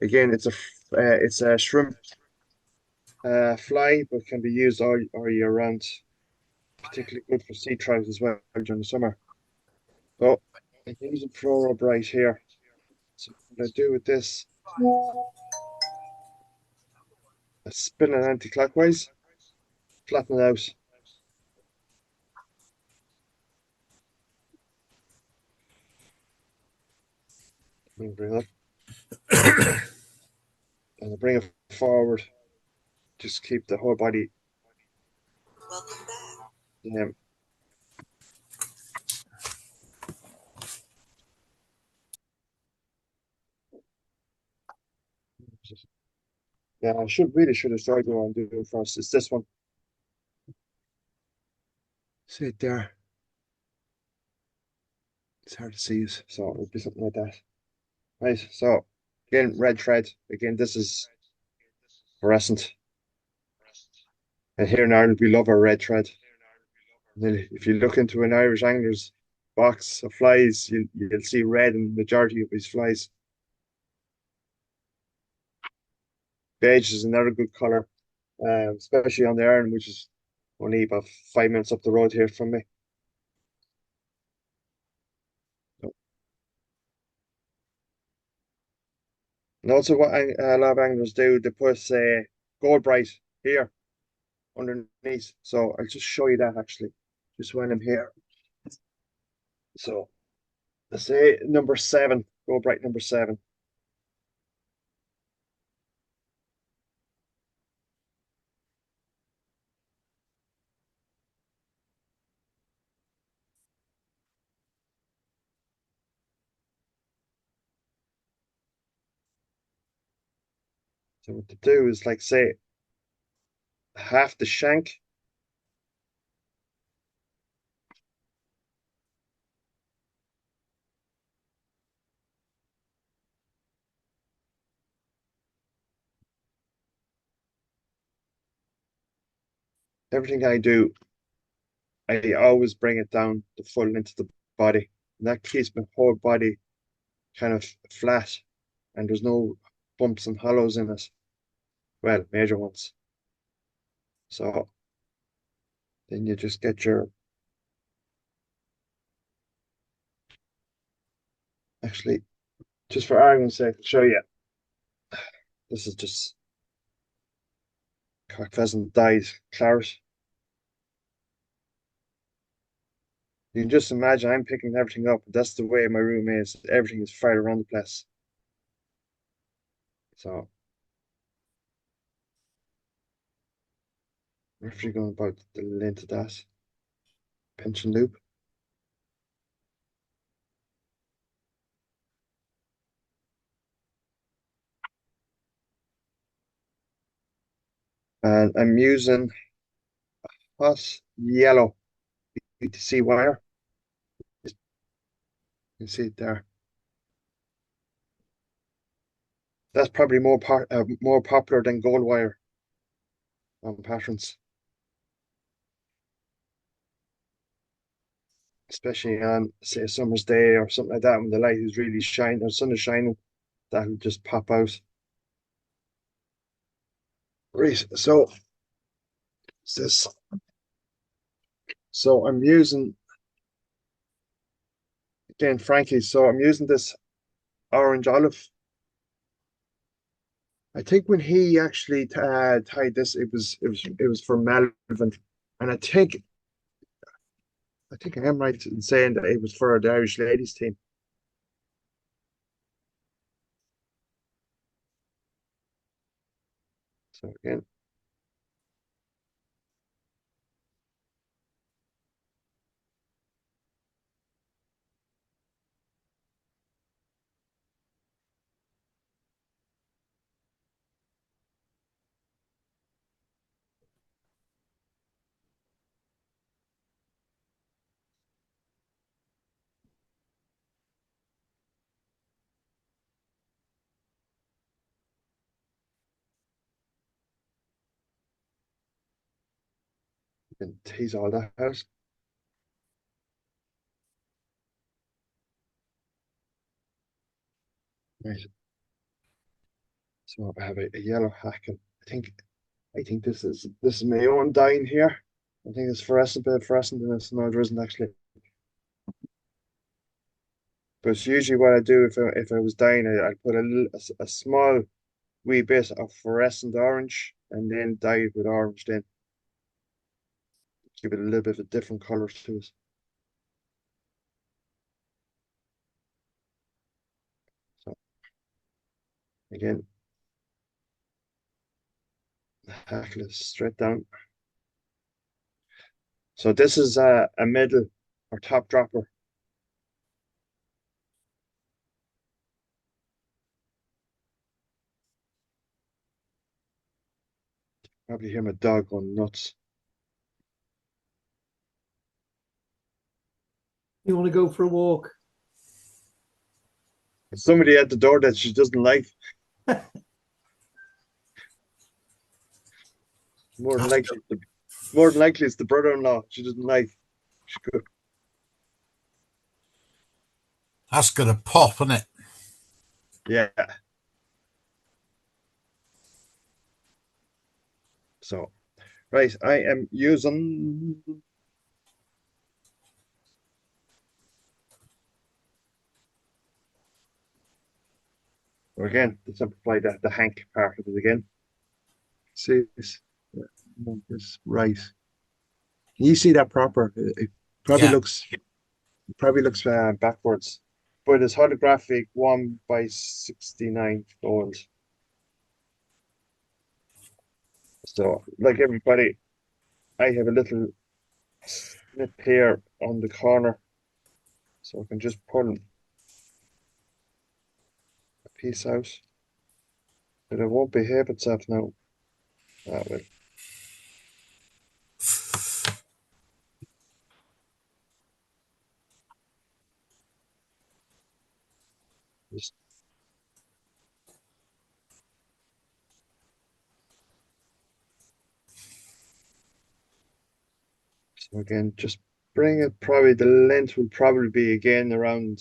Again, it's a shrimp fly, but can be used all year round. Particularly good for sea trout as well during the summer. So I'm using fluoro bright here. So what I do with this, I spin it anti-clockwise, flatten it out. And bring it up, and I bring it forward. Just keep the whole body. Welcome back. Yeah. Yeah, I should have started what I'm doing first. It's this one. See it there. It's hard to see it, so it'll be something like that. Right, so again, red thread. Again, this is fluorescent. And here in Ireland, we love our red thread. And then if you look into an Irish angler's box of flies, you'll see red in the majority of his flies. Beige is another good color, especially on the Iron, which is only about 5 minutes up the road here from me. And also, what a lot of anglers do, they put gold bright here underneath. So I'll just show you that actually, just when I'm here. So let's say number 7, gold bright number 7. So what to do is like say half the shank. Everything I do, I always bring it down the full into the body. And that keeps my whole body kind of flat, and there's no bumps and hollows in it. Well, major ones. So then you just get your, actually, just for argument's sake, I'll show you. This is just cock pheasant dyed claret. You can just imagine I'm picking everything up. That's the way my room is. Everything is fired around the place. So roughly going about the length of that. Pinch and loop. And I'm using hot yellow PTC wire. You can see it there. That's probably more popular than gold wire on patterns, especially on, say, a summer's day or something like that when the light is really shining, or the sun is shining. That'll just pop out. Right, so this. So I'm using, again, Frankie. So I'm using this orange olive. I think when he actually tied this, it was for Melvin, and I think I am right in saying that it was for the Irish ladies team. So again, you can tease all that out. Right. So I have a yellow hackle. I think this is my own dyeing here. I think it's fluorescent, bit of fluorescent in this. No, there isn't actually. But it's usually what I do if I was dyeing it, I'd put a small wee bit of fluorescent orange and then dye it with orange then. Give it a little bit of a different color to it. So again, the hackle is straight down. So this is a middle or top dropper. Probably hear my dog going nuts. You want to go for a walk? Somebody at the door that she doesn't like. More than likely it's the brother-in-law she doesn't like. That's gonna pop, isn't it? Yeah. So, right, I am using again to simplify the hank part of it again. See this? This right. Can you see that proper? It probably Yeah. looks backwards, but it's holographic 1/69 gold. So, like everybody, I have a little snip here on the corner, so I can just pull a piece out. But it won't behave itself now. Ah, well. Just so again, just bring it. Probably the length will probably be again around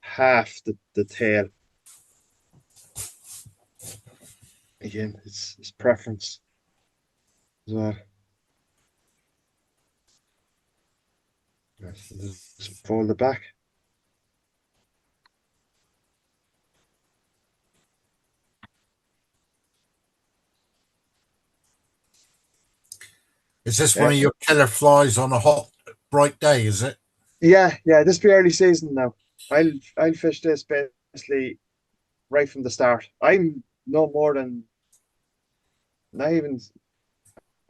half the tail. Again, it's preference as well. Just fold it back. Is this one of your killer flies on a hot, bright day? Is it? Yeah, this be early season now. I'll fish this basically right from the start. I'm no more than not even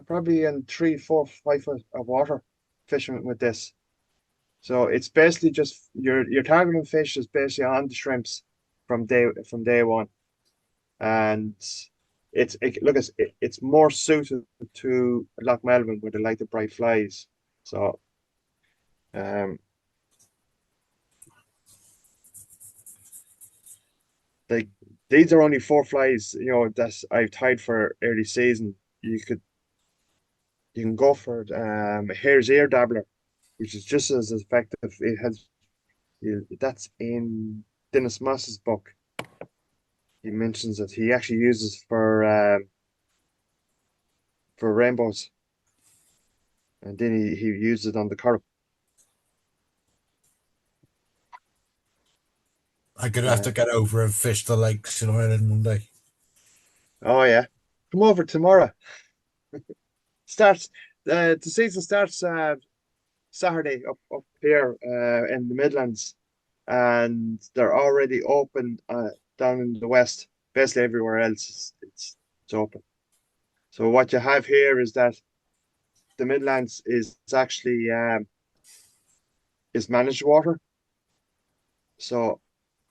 probably in 3, 4, 5 foot of water fishing with this. So it's basically just your targeting fish is basically on the shrimps from day one, and it's more suited to Loch Melvin where they like the bright flies. So like these are only 4 flies, that I've tied for early season. You can go for a hare's ear dabbler, which is just as effective. That's in Dennis Moss's book. He mentions that he actually uses for rainbows, and then he uses it on the carp. I'm gonna have to get over and fish the lakes in Ireland one day. Oh yeah, come over tomorrow. Starts the season starts Saturday up here in the Midlands, and they're already open down in the west. Basically everywhere else it's open. So what you have here is that the Midlands is actually is managed water. So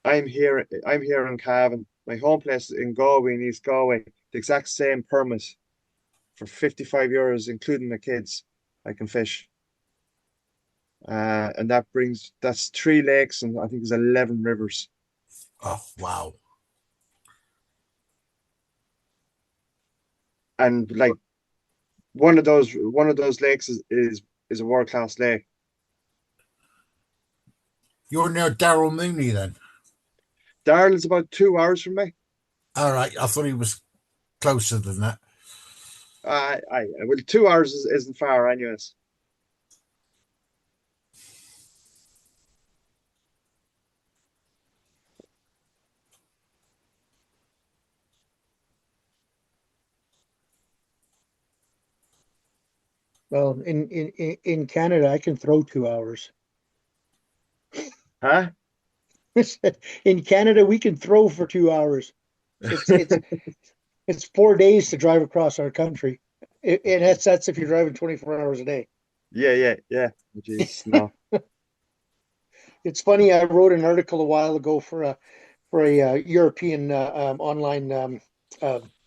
I'm here in Cavan. My home place is in Galway, in East Galway. The exact same permit for €55, including the kids. I can fish. And that's 3 lakes and I think it's 11 rivers. Oh wow! And like one of those lakes is a world-class lake. You're near Daryl Mooney then. Darl is about 2 hours from me. All right, I thought he was closer than that. Well, 2 hours isn't far, anyways. Well, in Canada, I can throw 2 hours. Huh? In Canada, we can throw for 2 hours. It's 4 days to drive across our country. And that's if you're driving 24 hours a day. Yeah. Jeez, no. It's funny. I wrote an article a while ago for a European online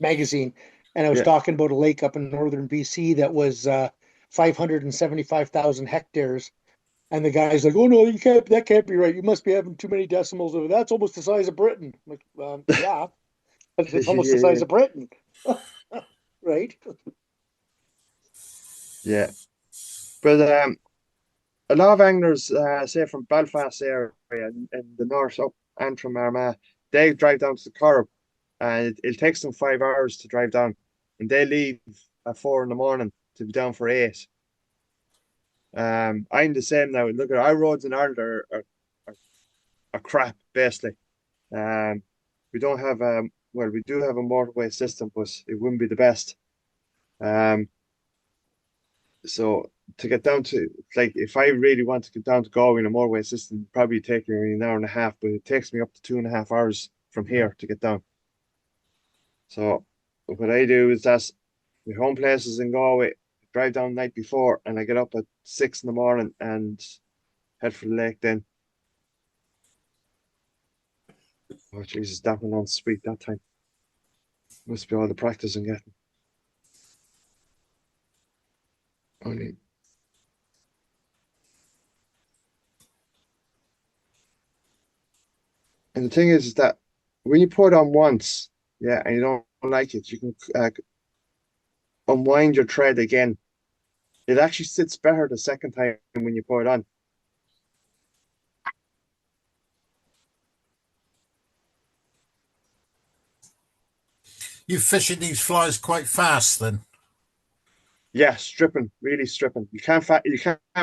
magazine, and I was Yeah. talking about a lake up in northern BC that was 575,000 hectares. And the guy's like, "Oh no, that can't be right. You must be having too many decimals over. That's almost the size of Britain." I'm like, yeah, it's almost the size of Britain, right? Yeah. But a lot of anglers, say from Belfast area in the north up and from Armagh, they drive down to the Corrib, and it takes them 5 hours to drive down, and they leave at 4 in the morning to be down for 8. I'm the same now. Look at our roads in Ireland are crap, basically. We don't have well, we do have a motorway system, but it wouldn't be the best. So to get down to, like, if I really want to get down to Galway in a motorway system, it'd probably take me an hour and a half, but it takes me up to 2.5 hours from here to get down. So what I do is that my home place is in Galway, drive down the night before, and I get up at 6 in the morning and head for the lake then. Oh Jesus, that went on sweet that time. Must be all the practice I'm getting. Only. And the thing is that when you put it on once, yeah, and you don't like it, you can unwind your thread again. It actually sits better the second time when you put it on. You fishing these flies quite fast then? Yeah, stripping, really stripping. You can't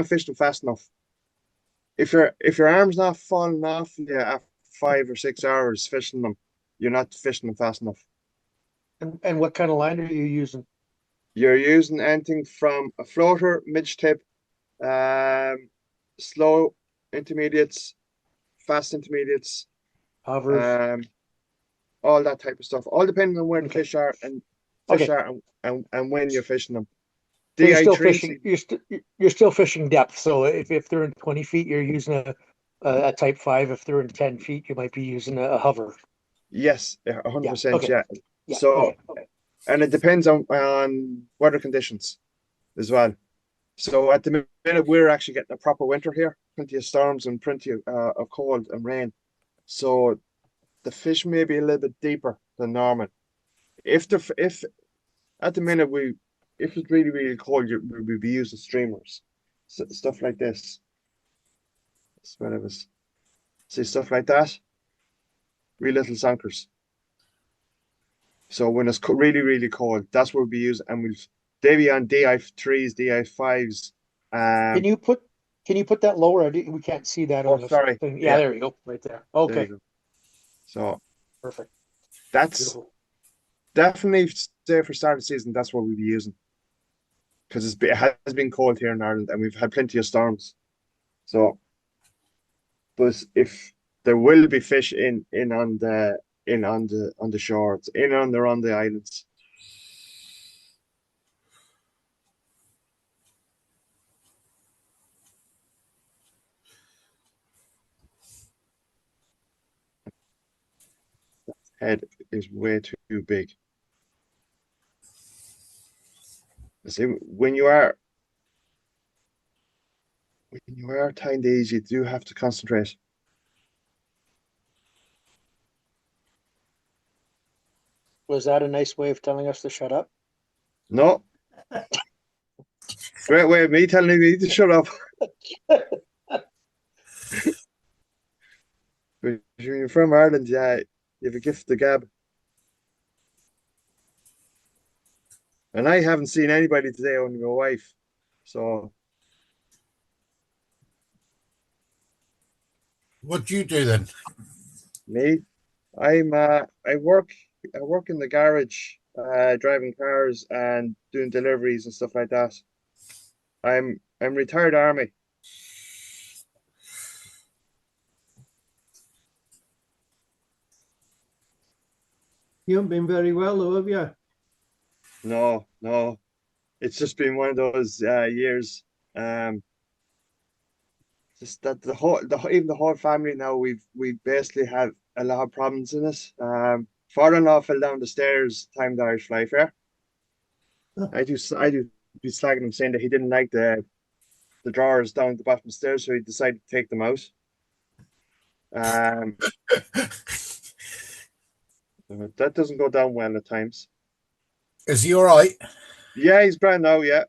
fish them fast enough. If your arm's not falling off you after 5 or 6 hours fishing them, you're not fishing them fast enough. And what kind of line are you using? You're using anything from a floater, midge tip, um, slow intermediates, fast intermediates, Hovers. all that type of stuff. All depending on where the Okay. fish are and Okay. and when you're fishing them. So you're still DI3, fishing. You're still fishing depth. So if they're in 20 feet, you're using a type 5. If they're in 10 feet, you might be using a hover. yes, 100%, okay. yeah. Yeah. So, okay. and it depends on weather conditions as well. So at the minute, we're actually getting a proper winter here, plenty of storms and plenty of cold and rain. So the fish may be a little bit deeper than normal. If at the minute if it's really, really cold, we'd be using streamers, stuff like this. That's what it was. See, stuff like that, real little sunkers. So when it's really, really cold, that's what we'll be using, and they'll be on DI3s, DI5s. Can you put that lower? We can't see that on the sorry. thing. Yeah, there you go, right there. There Okay, you go. So perfect. that's Beautiful. definitely, say for start of season, that's what we'll be using. Because it has been cold here in Ireland and we've had plenty of storms. So, but if there will be fish on the shores, on the islands. Head is way too big. See, when you are tying these, you do have to concentrate. Was that a nice way of telling us to shut up? No. Great way of me telling you to shut up. But when you're from Ireland, yeah, you have a gift to gab. And I haven't seen anybody today, only my wife. So What do you do then? me, I work in the garage, driving cars and doing deliveries and stuff like that. I'm retired army. You haven't been very well, though, have you? No. It's just been one of those years. Just that even the whole family now, we basically have a lot of problems in it. Father-in-law fell down the stairs time the Irish Fly Fair. I do be slagging him, saying that he didn't like the drawers down at the bottom of the stairs, so he decided to take them out. That doesn't go down well at times. Is he all right? Yeah, he's grand now. Yeah,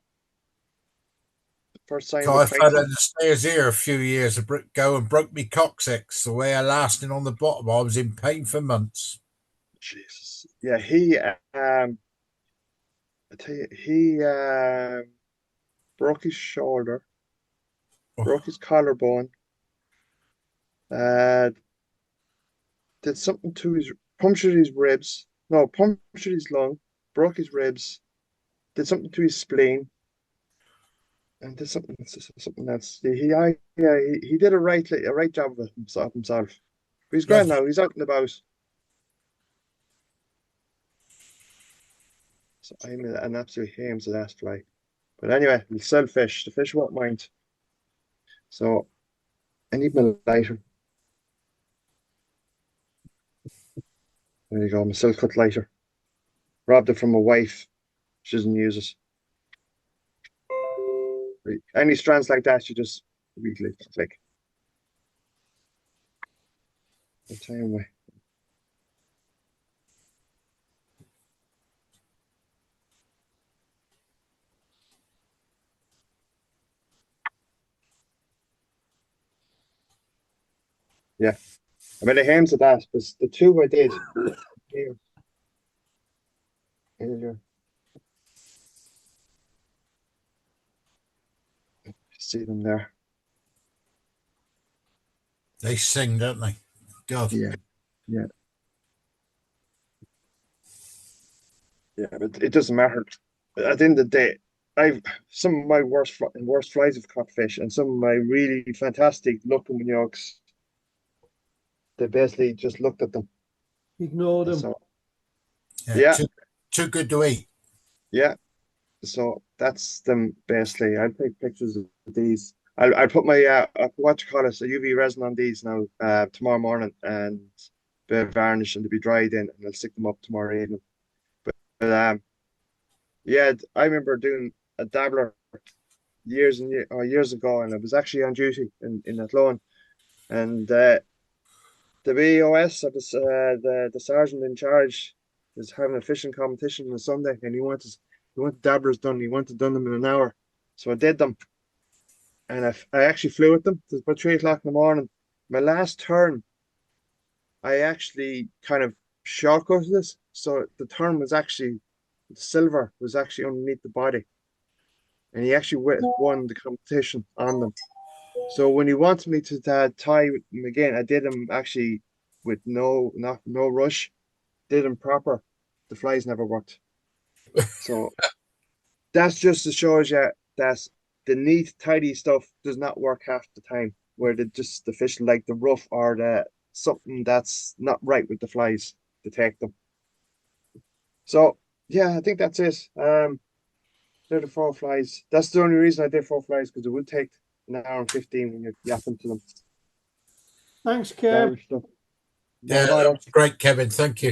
first sign So of I fell fighting. down the stairs here a few years ago and broke me coccyx. The way I lasted on the bottom, I was in pain for months. Jesus. Yeah, he I tell you, he broke his shoulder, broke his collarbone, did something to his punctured his ribs. No, punctured his lung, broke his ribs, did something to his spleen, and did something else. He did a right job of himself. But he's grand now. He's out and about. So I'm an absolute ham to that fly. But anyway, we'll sell fish. The fish won't mind. So I need my lighter. There you go, my silk cut lighter. Robbed it from my wife. She doesn't use it. Right. Any strands like that, you just weekly click. I'll tell you why. Yeah. I made a hams of that, but the two I did here. Here. See them there. They sing, don't they? God. Yeah. Yeah, but it doesn't matter. At the end of the day, I've some of my worst flies have caught fish, and some of my really fantastic looking yolks. They basically just looked at them. Ignore them. So Yeah. Yeah. Too good to eat. yeah, so that's them basically. I'll take pictures of these. I'll put my what you call it, a UV resin on these now tomorrow morning, and a bit of varnish, and to be dried in, and I'll stick them up tomorrow evening. But yeah, I remember doing a dabbler years and years ago, and I was actually on duty in Athlone, and the BOS or the sergeant in charge was having a fishing competition on a Sunday, and he wanted dabblers done. He wanted done them in an hour, so I did them, and I actually flew with them. It was about 3 o'clock in the morning. My last turn, I actually kind of shortcutted this, so the turn was actually the silver was actually underneath the body, and he actually won the competition on them. So when he wanted me to tie him again, I did him actually with no rush, did him proper. The flies never worked. So that's just to show you that the neat, tidy stuff does not work half the time. Where the fish like the rough or the something that's not right with the flies to take them. So yeah, I think that's it. They're the 4 flies. That's the only reason I did 4 flies, because it would take an hour and 15 when you're yapping to them. Thanks, Kev. Stuff. Yeah, that was great, Kevin. Thank you.